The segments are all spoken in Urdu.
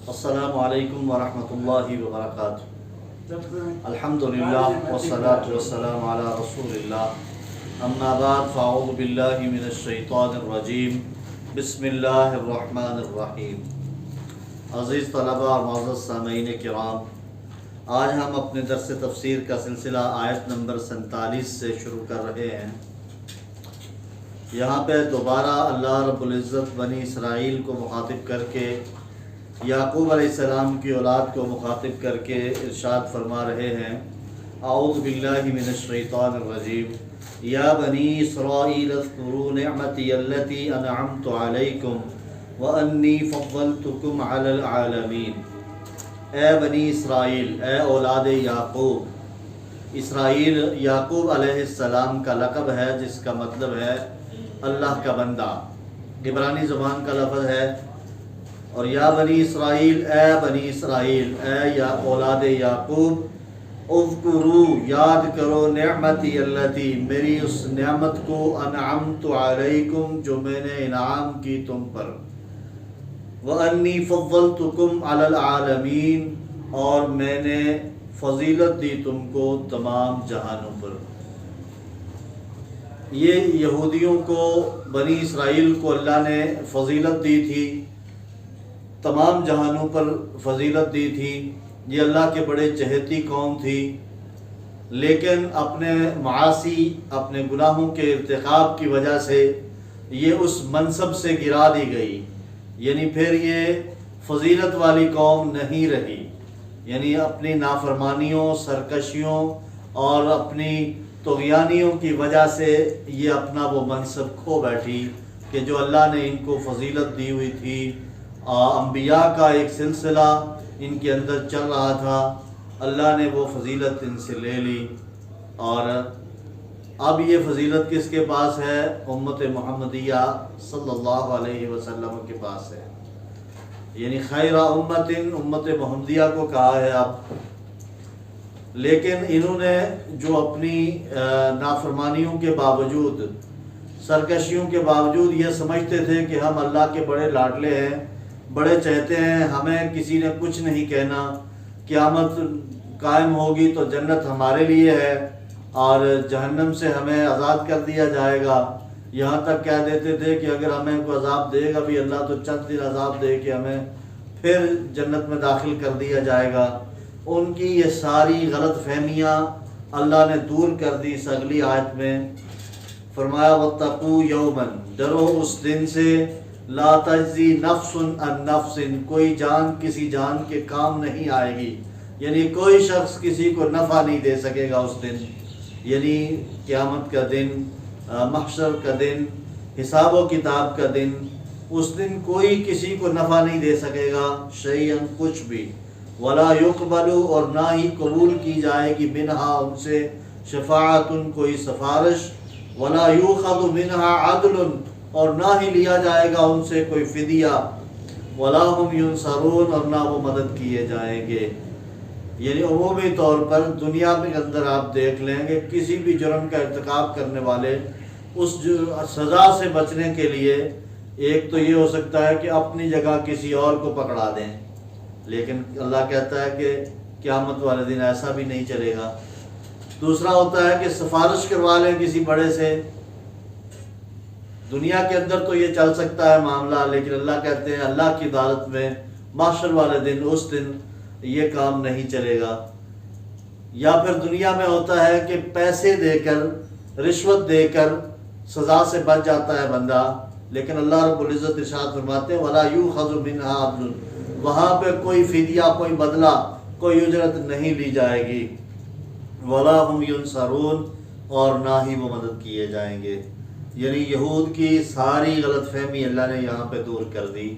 السلام علیکم ورحمۃ اللہ وبرکاتہ۔ الحمدللہ والصلاۃ والسلام علی رسول اللہ، اما بعد فاعوذ باللہ من الشیطان الرجیم، بسم اللہ الرحمن الرحیم۔ عزیز طلبہ اور معزز سامعین کرام، آج ہم اپنے درس تفسیر کا سلسلہ آیت نمبر 47 سے شروع کر رہے ہیں۔ یہاں پہ دوبارہ اللہ رب العزت بنی اسرائیل کو مخاطب کر کے، یعقوب علیہ السلام کی اولاد کو مخاطب کر کے ارشاد فرما رہے ہیں، اعوذ باللہ من الشیطان الرجیم، یا بنی اسرائیل اذکروا نعمتی التی انعمت علیکم وانی فضلتکم علی العالمین۔ اے بنی اسرائیل، اے اولاد یعقوب۔ اسرائیل یعقوب علیہ السلام کا لقب ہے، جس کا مطلب ہے اللہ کا بندہ، عبرانی زبان کا لفظ ہے۔ اور یا بنی اسرائیل، اے بنی اسرائیل، اے یا اولاد یعقوب، اذکروا، یاد کرو، نعمتی التی، میری اس نعمت کو، انعمت علیکم، جو میں نے انعام کی تم پر، وانی فضلتکم علی العالمین، اور میں نے فضیلت دی تم کو تمام جہانوں پر۔ یہ یہودیوں کو، بنی اسرائیل کو اللہ نے فضیلت دی تھی، تمام جہانوں پر فضیلت دی تھی۔ یہ اللہ کے بڑے چہیتی قوم تھی، لیکن اپنے معاصی، اپنے گناہوں کے ارتکاب کی وجہ سے یہ اس منصب سے گرا دی گئی، یعنی پھر یہ فضیلت والی قوم نہیں رہی، یعنی اپنی نافرمانیوں، سرکشیوں اور اپنی طغیانیوں کی وجہ سے یہ اپنا وہ منصب کھو بیٹھی کہ جو اللہ نے ان کو فضیلت دی ہوئی تھی۔ انبیاء کا ایک سلسلہ ان کے اندر چل رہا تھا، اللہ نے وہ فضیلت ان سے لے لی، اور اب یہ فضیلت کس کے پاس ہے؟ امت محمدیہ صلی اللہ علیہ وسلم کے پاس ہے، یعنی خیر امت، امت محمدیہ کو کہا ہے اب۔ لیکن انہوں نے جو اپنی نافرمانیوں کے باوجود، سرکشیوں کے باوجود یہ سمجھتے تھے کہ ہم اللہ کے بڑے لاڈلے ہیں، بڑے چہتے ہیں، ہمیں کسی نے کچھ نہیں کہنا، قیامت قائم ہوگی تو جنت ہمارے لیے ہے اور جہنم سے ہمیں آزاد کر دیا جائے گا۔ یہاں تک کہہ دیتے تھے کہ اگر ہمیں کوئی عذاب دے گا بھی اللہ تو چند دن عذاب دے کے ہمیں پھر جنت میں داخل کر دیا جائے گا۔ ان کی یہ ساری غلط فہمیاں اللہ نے دور کر دی اس اگلی آیت میں، فرمایا واتقوا یوما، ڈرو اس دن سے، لا تجزی نفس عن نفس، کوئی جان کسی جان کے کام نہیں آئے گی، یعنی کوئی شخص کسی کو نفع نہیں دے سکے گا اس دن، یعنی قیامت کا دن، محشر کا دن، حساب و کتاب کا دن۔ اس دن کوئی کسی کو نفع نہیں دے سکے گا، شیئا، کچھ بھی، ولا یقبل، اور نہ ہی قبول کی جائے گی، منہا، ان سے، شفاعت، کوئی سفارش، ولا یؤخذ منہا عدل، اور نہ ہی لیا جائے گا ان سے کوئی فدیہ، ولا هم ینصرون، اور نہ وہ مدد کیے جائیں گے۔ یعنی عمومی طور پر دنیا کے اندر آپ دیکھ لیں گے کسی بھی جرم کا ارتکاب کرنے والے اس سزا سے بچنے کے لیے ایک تو یہ ہو سکتا ہے کہ اپنی جگہ کسی اور کو پکڑا دیں، لیکن اللہ کہتا ہے کہ قیامت والے دن ایسا بھی نہیں چلے گا۔ دوسرا ہوتا ہے کہ سفارش کروا لیں کسی بڑے سے، دنیا کے اندر تو یہ چل سکتا ہے معاملہ، لیکن اللہ کہتے ہیں اللہ کی عدالت میں، محشر والے دن، اس دن یہ کام نہیں چلے گا۔ یا پھر دنیا میں ہوتا ہے کہ پیسے دے کر، رشوت دے کر سزا سے بچ جاتا ہے بندہ، لیکن اللہ رب العزت ارشاد فرماتے ہیں وَلَا يُؤْخَذُ مِنْهَا عَدْلٌ، وہاں پہ کوئی فدیہ، کوئی بدلہ، کوئی اجرت نہیں لی جائے گی، وَلَا هُمْ يُنصَرُونَ، اور نہ ہی وہ مدد کیے جائیں گے۔ یعنی یہود کی ساری غلط فہمی اللہ نے یہاں پہ دور کر دی۔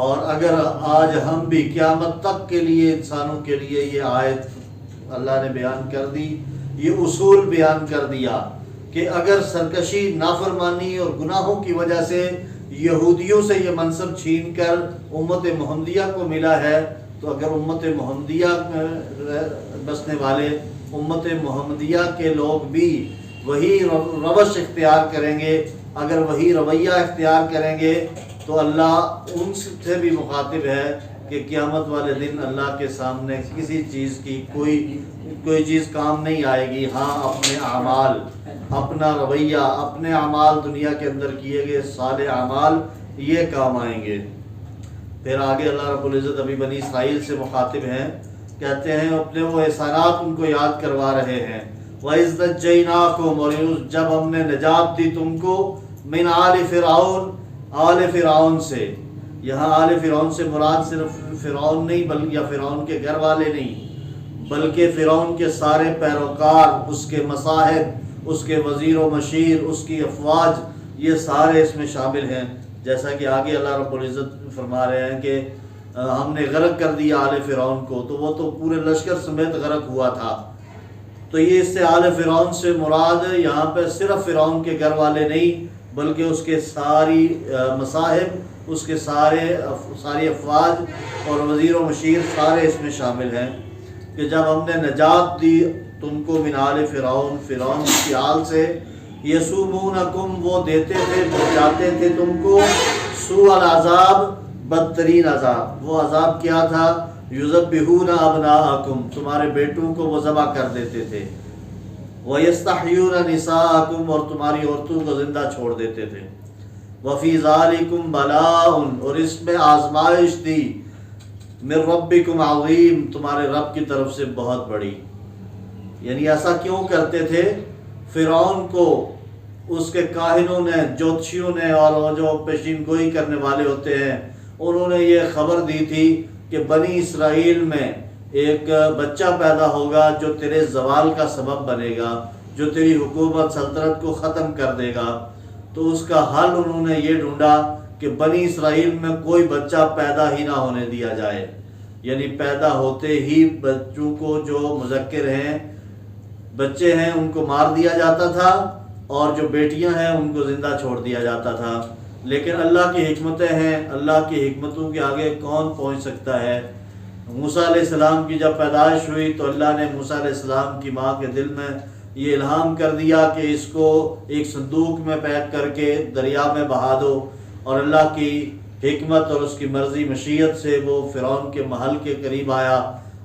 اور اگر آج ہم بھی قیامت تک کے لیے، انسانوں کے لیے یہ آیت اللہ نے بیان کر دی، یہ اصول بیان کر دیا کہ اگر سرکشی، نافرمانی اور گناہوں کی وجہ سے یہودیوں سے یہ منصب چھین کر امت محمدیہ کو ملا ہے، تو اگر امت محمدیہ میں بسنے والے، امت محمدیہ کے لوگ بھی وہی روش اختیار کریں گے، اگر وہی رویہ اختیار کریں گے تو اللہ ان سے بھی مخاطب ہے کہ قیامت والے دن اللہ کے سامنے کسی چیز کی کوئی چیز کام نہیں آئے گی، ہاں اپنے اعمال، اپنا رویہ، اپنے اعمال دنیا کے اندر کیے گئے صالح اعمال یہ کام آئیں گے۔ پھر آگے اللہ رب العزت ابھی بنی اسرائیل سے مخاطب ہیں، کہتے ہیں اپنے وہ احسانات ان کو یاد کروا رہے ہیں۔ وَإِذْ نَجَّيْنَاكُمْ، اور جب ہم نے نجات دی تم کو، من آل فرعون، آل فرعون سے۔ یہاں آل فرعون سے مراد صرف فرعون نہیں بلکہ یا فرعون کے گھر والے نہیں، بلکہ فرعون کے سارے پیروکار، اس کے مصاحب، اس کے وزیر و مشیر، اس کی افواج، یہ سارے اس میں شامل ہیں۔ جیسا کہ آگے اللہ رب العزت فرما رہے ہیں کہ ہم نے غرق کر دیا آل فرعون کو، تو وہ تو پورے لشکر سمیت غرق ہوا تھا۔ تو یہ اس سے آل فرعون سے مراد یہاں پہ صرف فرعون کے گھر والے نہیں بلکہ اس کے ساری مصاحب، اس کے ساری افواج اور وزیر و مشیر سارے اس میں شامل ہیں، کہ جب ہم نے نجات دی تم کو من آل فرعون، فرعون کی آل سے، یسومونکم، وہ دیتے تھے، پہنچاتے تھے تم کو، سوء العذاب، بدترین عذاب۔ وہ عذاب کیا تھا؟ یذبحون ابناءکم، تمہارے بیٹوں کو وہ ذبح کر دیتے تھے، وَيَسْتَحْيُونَ نِسَاءَكُمْ، اور تمہاری عورتوں کو زندہ چھوڑ دیتے تھے۔ وَفِي ذَلِكُمْ بَلَاءٌ، اور اس میں آزمائش تھی، مِن رَبِّكُمْ عَظِيمٌ، تمہارے رب کی طرف سے بہت بڑی۔ یعنی ایسا کیوں کرتے تھے؟ فرعون کو اس کے کاہنوں نے، جوتشیوں نے، اور جو پیشین گوئی کرنے والے ہوتے ہیں، انہوں نے یہ خبر دی تھی کہ بنی اسرائیل میں ایک بچہ پیدا ہوگا جو تیرے زوال کا سبب بنے گا، جو تیری حکومت سلطنت کو ختم کر دے گا۔ تو اس کا حل انہوں نے یہ ڈھونڈا کہ بنی اسرائیل میں کوئی بچہ پیدا ہی نہ ہونے دیا جائے، یعنی پیدا ہوتے ہی بچوں کو، جو مذکر ہیں، بچے ہیں، ان کو مار دیا جاتا تھا، اور جو بیٹیاں ہیں ان کو زندہ چھوڑ دیا جاتا تھا۔ لیکن اللہ کی حکمتیں ہیں، اللہ کی حکمتوں کے آگے کون پہنچ سکتا ہے؟ موسیٰ علیہ السلام کی جب پیدائش ہوئی تو اللہ نے موسیٰ علیہ السلام کی ماں کے دل میں یہ الہام کر دیا کہ اس کو ایک صندوق میں پیک کر کے دریا میں بہا دو، اور اللہ کی حکمت اور اس کی مرضی مشیت سے وہ فرعون کے محل کے قریب آیا،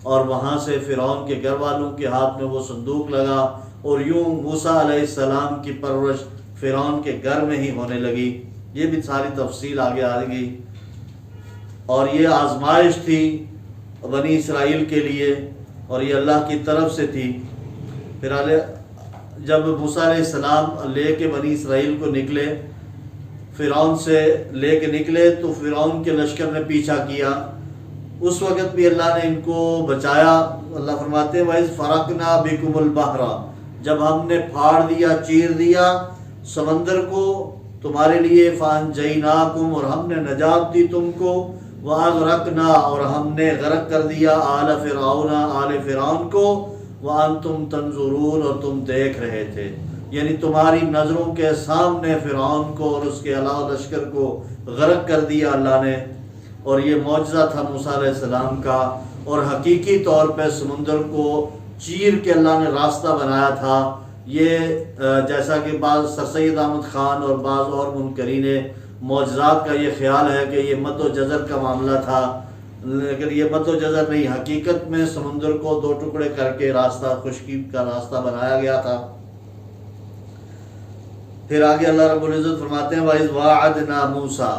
اور وہاں سے فرعون کے گھر والوں کے ہاتھ میں وہ صندوق لگا، اور یوں موسیٰ علیہ السلام کی پرورش فرعون کے گھر میں ہی ہونے لگی۔ یہ بھی ساری تفصیل آگے آ گئی۔ اور یہ آزمائش تھی بنی اسرائیل کے لیے، اور یہ اللہ کی طرف سے تھی۔ پھر جب موسیٰ علیہ السلام لے کے بنی اسرائیل کو نکلے، فرعون سے لے کے نکلے، تو فرعون کے لشکر نے پیچھا کیا۔ اس وقت بھی اللہ نے ان کو بچایا۔ اللہ فرماتے ہیں وَإِذْ فَرَقْنَا بِكُمُ الْبَحْرَ، جب ہم نے پھاڑ دیا، چیر دیا سمندر کو تمہارے لیے، فَأَنْجَيْنَاكُمْ، اور ہم نے نجات دی تم کو، وَأَغْرَقْنَا، اور ہم نے غرق کر دیا آل فرعون، آل فرعون کو، وَأَنْتُمْ تَنْظُرُونَ، اور تم دیکھ رہے تھے۔ یعنی تمہاری نظروں کے سامنے فرعون کو اور اس کے علاوہ لشکر کو غرق کر دیا اللہ نے۔ اور یہ معجزہ تھا موسیٰ علیہ السلام کا، اور حقیقی طور پہ سمندر کو چیر کے اللہ نے راستہ بنایا تھا۔ یہ جیسا کہ بعض سر سید احمد خان اور بعض اور منکرین معجزات کا یہ خیال ہے کہ یہ مد و جزر کا معاملہ تھا، لیکن یہ مد و جزر نہیں، حقیقت میں سمندر کو دو ٹکڑے کر کے راستہ، خشکی کا راستہ بنایا گیا تھا۔ پھر آگے اللہ رب العزت فرماتے ہیں وَإِذْ وَاعَدْنَا مُوسَىٰ،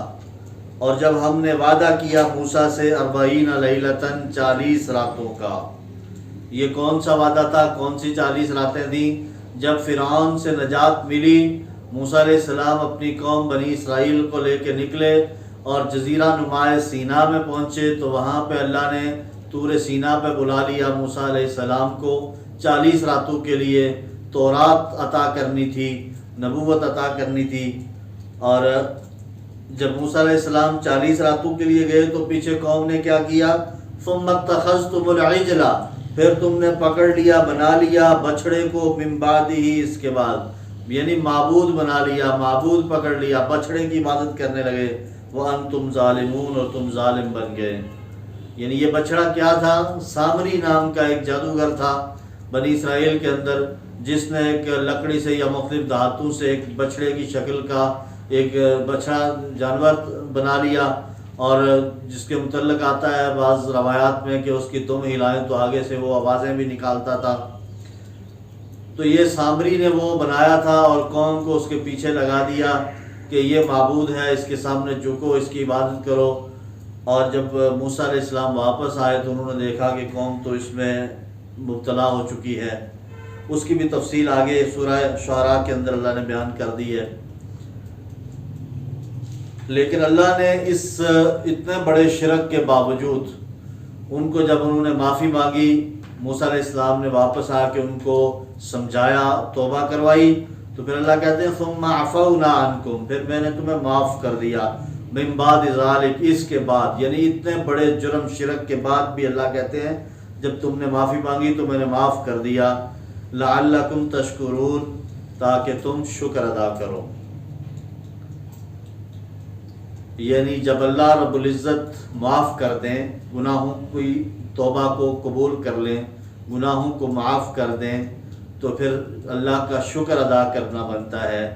اور جب ہم نے وعدہ کیا موسیٰ سے 40 لیلۃ، 40 راتوں کا۔ یہ کون سا وعدہ تھا؟ کون سی 40 راتیں تھیں؟ جب فرعون سے نجات ملی، موسیٰ علیہ السلام اپنی قوم بنی اسرائیل کو لے کے نکلے اور جزیرہ نمائے سینا میں پہنچے، تو وہاں پہ اللہ نے طور سینا پہ بلا لیا موسیٰ علیہ السلام کو 40 راتوں کے لیے۔ تورات عطا کرنی تھی، نبوت عطا کرنی تھی۔ اور جب موسیٰ علیہ السلام 40 راتوں کے لیے گئے تو پیچھے قوم نے کیا کیا؟ ثم اتخذتم العجل، پھر تم نے پکڑ لیا، بنا لیا بچڑے کو، من بعد ہی، اس کے بعد، یعنی معبود بنا لیا، معبود پکڑ لیا، بچڑے کی عبادت کرنے لگے۔ وَأَنْتُمْ ظَالِمُونَ، اور تم ظالم بن گئے۔ یعنی یہ بچڑا کیا تھا؟ سامری نام کا ایک جادوگر تھا بنی اسرائیل کے اندر، جس نے ایک لکڑی سے یا مختلف دھاتوں سے ایک بچڑے کی شکل کا ایک بچڑا جانور بنا لیا، اور جس کے متعلق آتا ہے بعض روایات میں کہ اس کی دم ہلائیں تو آگے سے وہ آوازیں بھی نکالتا تھا۔ تو یہ سامری نے وہ بنایا تھا اور قوم کو اس کے پیچھے لگا دیا کہ یہ معبود ہے، اس کے سامنے جھکو، اس کی عبادت کرو۔ اور جب موسیٰ علیہ السلام واپس آئے تو انہوں نے دیکھا کہ قوم تو اس میں مبتلا ہو چکی ہے۔ اس کی بھی تفصیل آگے سورہ شعراء کے اندر اللہ نے بیان کر دی ہے۔ لیکن اللہ نے اس اتنے بڑے شرک کے باوجود ان کو جب انہوں نے معافی مانگی، موسیٰ علیہ السلام نے واپس آ کے ان کو سمجھایا، توبہ کروائی، تو پھر اللہ کہتے ہیں ثم عفونا عنکم، پھر میں نے تمہیں معاف کر دیا، من بعد ذالک، اس کے بعد، یعنی اتنے بڑے جرم شرک کے بعد بھی اللہ کہتے ہیں جب تم نے معافی مانگی تو میں نے معاف کر دیا، لعلکم تشکرون، تاکہ تم شکر ادا کرو۔ یعنی جب اللہ رب العزت معاف کر دیں، گناہوں کی توبہ کو قبول کر لیں، گناہوں کو معاف کر دیں، تو پھر اللہ کا شکر ادا کرنا بنتا ہے۔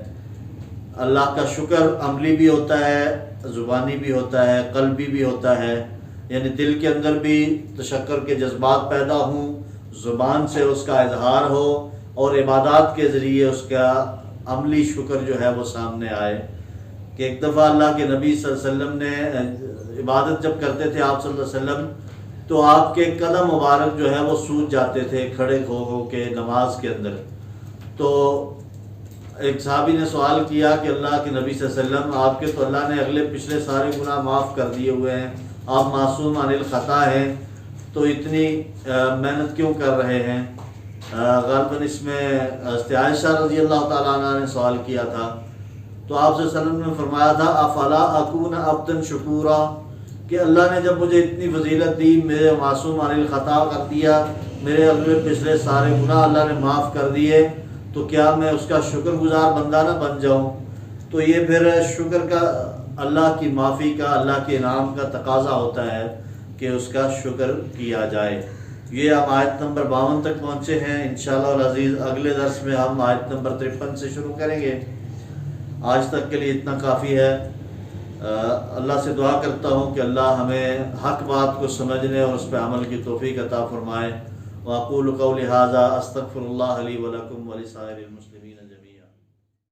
اللہ کا شکر عملی بھی ہوتا ہے، زبانی بھی ہوتا ہے، قلبی بھی ہوتا ہے، یعنی دل کے اندر بھی تشکر کے جذبات پیدا ہوں، زبان سے اس کا اظہار ہو، اور عبادات کے ذریعے اس کا عملی شکر جو ہے وہ سامنے آئے۔ کہ ایک دفعہ اللہ کے نبی صلی اللہ علیہ وسلم نے عبادت جب کرتے تھے آپ صلی اللہ علیہ وسلم، تو آپ کے قدم مبارک جو ہے وہ سوج جاتے تھے کھڑے ہو کے نماز کے اندر۔ تو ایک صحابی نے سوال کیا کہ اللہ کے نبی صلی اللہ علیہ وسلم، آپ کے تو اللہ نے اگلے پچھلے سارے گناہ معاف کر دیے ہوئے ہیں، آپ معصوم عن الخطا ہیں، تو اتنی محنت کیوں کر رہے ہیں؟ غالباً اس میں عائشہ رضی اللہ تعالیٰ عنہ نے سوال کیا تھا، تو آپ صلی اللہ علیہ وسلم نے فرمایا تھا افلا اکون عبدا شکورا، کہ اللہ نے جب مجھے اتنی فضیلت دی، میرے معصوم عن الخطا کر دیا، میرے اگلے پچھلے سارے گناہ اللہ نے معاف کر دیے، تو کیا میں اس کا شکر گزار بندہ نہ بن جاؤں؟ تو یہ پھر شکر کا، اللہ کی معافی کا، اللہ کے انعام کا تقاضا ہوتا ہے کہ اس کا شکر کیا جائے۔ یہ ہم آیت نمبر 52 تک پہنچے ہیں، انشاءاللہ العزیز اگلے درس میں ہم آیت نمبر 53 سے شروع کریں گے۔ آج تک کے لیے اتنا کافی ہے۔ اللہ سے دعا کرتا ہوں کہ اللہ ہمیں حق بات کو سمجھنے اور اس پہ عمل کی توفیق عطا فرمائے۔ وأقول قولي هذا أستغفر الله لي ولكم ولسائر المسلمين۔